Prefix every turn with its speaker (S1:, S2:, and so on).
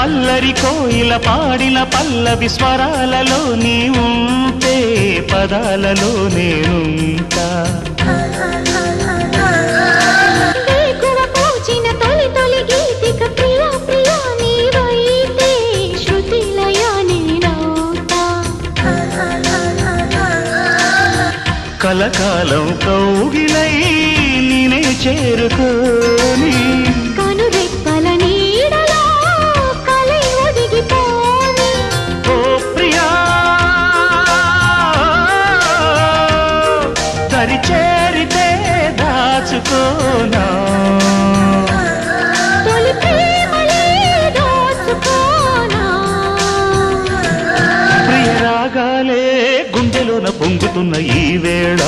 S1: అల్లరి కోయిల పాడిన పల్లవి స్వరాలలో నీ ఉంటే పదాలలో నేనుంటా కలకాలం కౌగిలై నేనే చేరుకోని
S2: కనురెప్పల నీడలో కలై ఒదిగిపోని
S1: ఓ ప్రియా దరి చేరితే దాచుకోనా
S2: తొలి ప్రేమలే దోచుకోనా
S1: ప్రియ రాగాలే గుండెలోన పొంగుతున్న ఈ వేళ